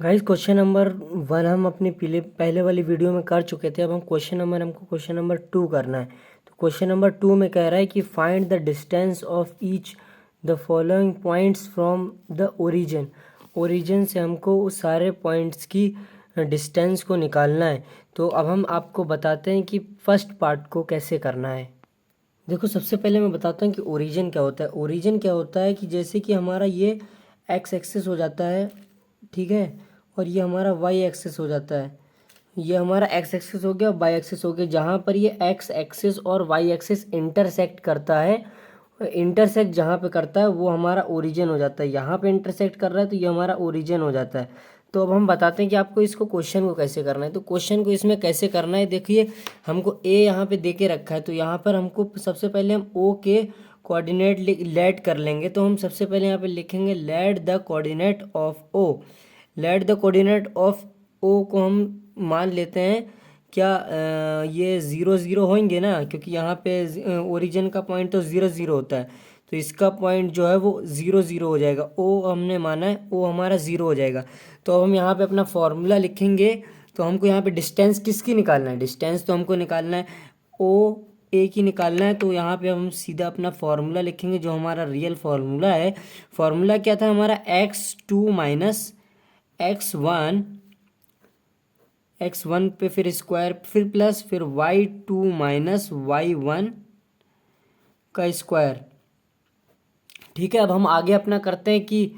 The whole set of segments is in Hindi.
गाइस क्वेश्चन नंबर 1 हम अपनी पहले वाली वीडियो में कर चुके थे। अब हमको क्वेश्चन नंबर 2 करना है। तो क्वेश्चन नंबर 2 में कह रहा है कि find the distance of each the following points from the origin. Origin से हमको उस सारे पॉइंट्स की डिस्टेंस को निकालना है। तो अब हम आपको बताते हैं कि फर्स्ट पार्ट को कैसे करना है। देखो, सबसे पहले मैं बताता हूँ कि ओरिजिन क्या होता है। ओरिजिन क्या होता है कि जैसे कि हमारा ये एक्स एक्सिस हो जाता है, ठीक है, और ये हमारा वाई एक्सिस हो जाता है। ये हमारा एक्स एक्सिस हो गया, वाई एक्सिस हो गया। जहाँ पर ये एक्स एक्सिस और वाई एक्सिस इंटरसेक्ट करता है, इंटरसेक्ट जहाँ पे करता है वो हमारा ओरिजिन हो जाता है। यहाँ पे इंटरसेक्ट कर रहा है तो ये हमारा ओरिजिन हो जाता है। तो अब हम बताते हैं कि आपको इसको क्वेश्चन को कैसे करना है। तो क्वेश्चन को इसमें कैसे करना है, देखिए हमको ए यहाँ पे दे के रखा है। तो यहाँ पर हमको सबसे पहले हम ओ के कोऑर्डिनेट लेट कर लेंगे। तो हम सबसे पहले यहाँ पे लिखेंगे let the coordinate of O. Let the coordinate of O को हम मान लेते हैं क्या, ये 0 0 होंगे ना, क्योंकि यहाँ पे ओरिजिन का पॉइंट तो 0 0 होता है। तो इसका पॉइंट जो है वो 0 0 हो जाएगा। ओ हमने माना है, ओ हमारा 0 हो जाएगा। तो अब हम यहाँ पे अपना फॉर्मूला लिखेंगे। तो हमको यहाँ पे डिस्टेंस किसकी निकालना है, डिस्टेंस तो हमको निकालना है ओ ए की निकालना है। तो यहाँ पे हम सीधा अपना फॉर्मूला लिखेंगे जो हमारा रियल फॉर्मूला है। फॉर्मूला क्या था हमारा, x2 माइनस x1 पे फिर स्क्वायर, फिर प्लस, फिर y2 माइनस y1 का स्क्वायर। ठीक है, अब हम आगे अपना करते हैं कि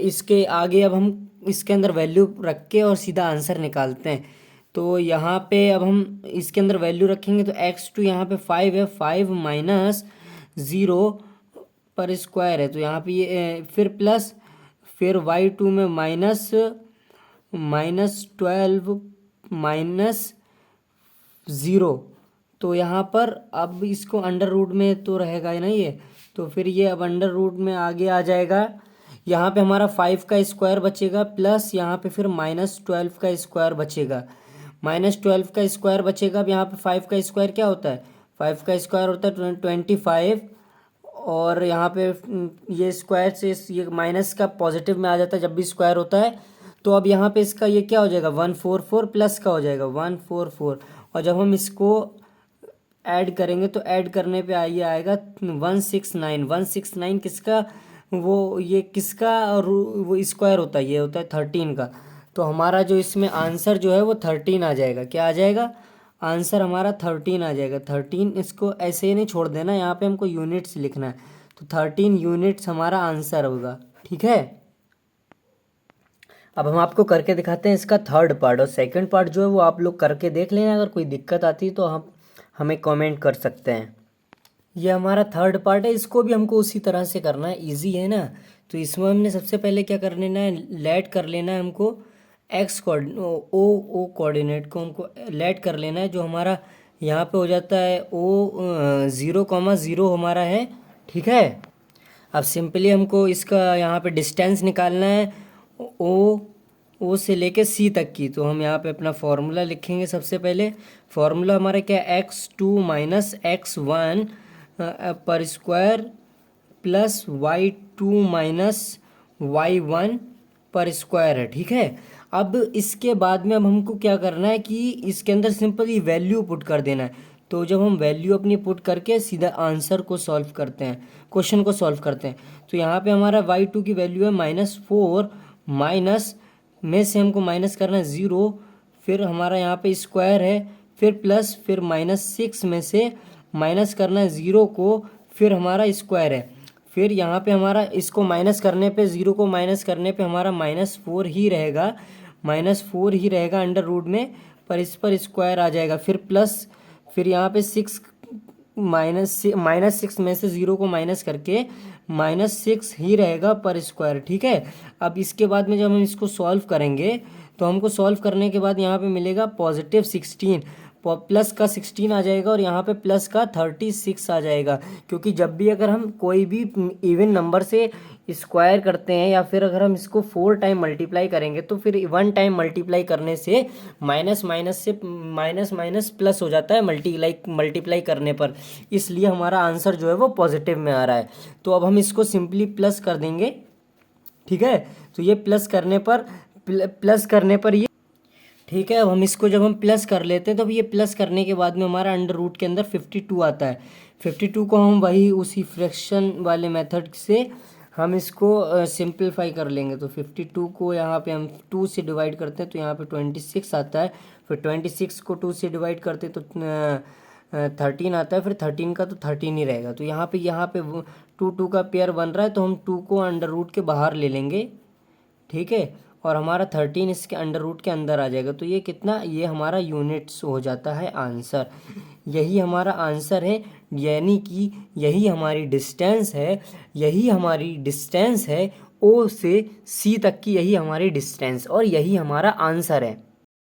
इसके आगे अब हम इसके अंदर वैल्यू रख के और सीधा आंसर निकालते हैं। तो यहाँ पे अब हम इसके अंदर वैल्यू रखेंगे। तो x2 यहाँ पे 5 है, 5 माइनस 0 पर स्क्वायर है। तो यहाँ पे ये फिर प्लस, फिर y2 में -12 माइनस 0। तो यहाँ पर अब इसको अंडर रूट में तो रहेगा ना ये, तो फिर ये अब अंडर रूट में आगे आ जाएगा। यहाँ पे हमारा 5 का स्क्वायर बचेगा, प्लस यहाँ पे फिर -12 का स्क्वायर बचेगा। -12 का स्क्वायर बचेगा। अब यहाँ पे 5 का स्क्वायर क्या होता है, 5 का स्क्वायर होता है 25। और यहाँ पे ये स्क्वायर से ये माइनस का पॉजिटिव में आ जाता है जब भी स्क्वायर होता है। तो अब यहाँ पे इसका ये क्या हो जाएगा, 144 प्लस का हो जाएगा 144। और जब हम इसको ऐड करेंगे तो ऐड करने पे ये आएगा 169। 169 किसका, वो ये किसका वो स्क्वायर होता है, ये होता है 13 का। तो हमारा जो इसमें आंसर जो है वो 13 आ जाएगा। क्या आ जाएगा, आंसर हमारा 13 आ जाएगा। 13, इसको ऐसे ही नहीं छोड़ देना, यहाँ पे हमको यूनिट्स लिखना है। तो 13 यूनिट्स हमारा आंसर होगा। ठीक है, अब हम आपको करके दिखाते हैं इसका थर्ड पार्ट। और सेकंड पार्ट जो है वो आप लोग करके देख लेना। अगर कोई दिक्कत आती है तो हम हमें कमेंट कर सकते हैं। ये हमारा थर्ड पार्ट है, इसको भी हमको उसी तरह से करना है, इजी है ना। तो इसमें हमने सबसे पहले क्या कर लेना है, लेट कर लेना है हमको एक्स ओ कोऑर्डिनेट को हमको लेट कर लेना है। जो हमारा यहाँ पे हो जाता है ओ 0, 0 हमारा है। ठीक है, अब सिंपली हमको इसका यहाँ पे डिस्टेंस निकालना है ओ ओ से लेके सी तक की। तो हम यहाँ पे अपना फॉर्मूला लिखेंगे। सबसे पहले फॉर्मूला हमारा क्या है, x2 माइनस x1 पर square plus y2 minus y1 पर स्क्वायर है। ठीक है, अब इसके बाद में अब हमको क्या करना है कि इसके अंदर सिंपली वैल्यू पुट कर देना है। तो जब हम वैल्यू अपनी पुट करके सीधा आंसर को सॉल्व करते हैं, क्वेश्चन को सॉल्व करते हैं। तो यहाँ पे हमारा y2 की वैल्यू है -4, माइनस में से हमको माइनस करना है 0, फिर हमारा यहाँ पे स्क्वायर है, फिर प्लस, फिर -6 में से माइनस करना है 0 को, फिर हमारा स्क्वायर है। फिर यहाँ पे हमारा इसको माइनस करने पे, 0 को माइनस करने पे हमारा -4 ही रहेगा, -4 ही रहेगा अंडर रूट में, पर इस पर स्क्वायर आ जाएगा। फिर प्लस, फिर यहाँ पे 6 -6 में से 0 को माइनस करके -6 ही रहेगा पर स्क्वायर। ठीक है, अब इसके बाद में जब हम इसको सॉल्व करेंगे तो हमको सॉल्व करने के बाद यहाँ पे मिलेगा +16, प्लस का 16 आ जाएगा और यहाँ पे प्लस का 36 आ जाएगा। क्योंकि जब भी अगर हम कोई भी इवन नंबर से स्क्वायर करते हैं या फिर अगर हम इसको 4 टाइम मल्टीप्लाई करेंगे तो फिर 1 टाइम मल्टीप्लाई करने से माइनस माइनस से माइनस माइनस प्लस हो जाता है मल्टीप्लाई करने पर। इसलिए हमारा आंसर जो है वो पॉजिटिव में आ रहा है। तो अब हम इसको सिंपली प्लस कर देंगे। ठीक है, तो ये प्लस करने पर प्लस करने पर ये, ठीक है। अब हम इसको जब हम प्लस कर लेते हैं तो अब ये प्लस करने के बाद में हमारा अंडर रूट के अंदर 52 आता है। 52 को हम वही उसी फ्रैक्शन वाले मेथड से हम इसको सिंपलीफाई कर लेंगे। तो 52 को यहाँ पे हम 2 से डिवाइड करते हैं तो यहाँ पे 26 आता है। फिर 26 को 2 से डिवाइड करते तो 13 आता है। फिर 13 का तो 13 ही रहेगा। तो यहाँ पे 2 का पेयर बन रहा है तो हम 2 को अंडर रूट के बाहर ले लेंगे, ठीक है। और हमारा 13 इसके अंडर रूट के अंदर आ जाएगा। तो ये कितना, ये हमारा यूनिट्स हो जाता है आंसर। यही हमारा आंसर है, यानी कि यही हमारी डिस्टेंस है, यही हमारी डिस्टेंस है ओ से सी तक की, यही हमारी डिस्टेंस और यही हमारा आंसर है।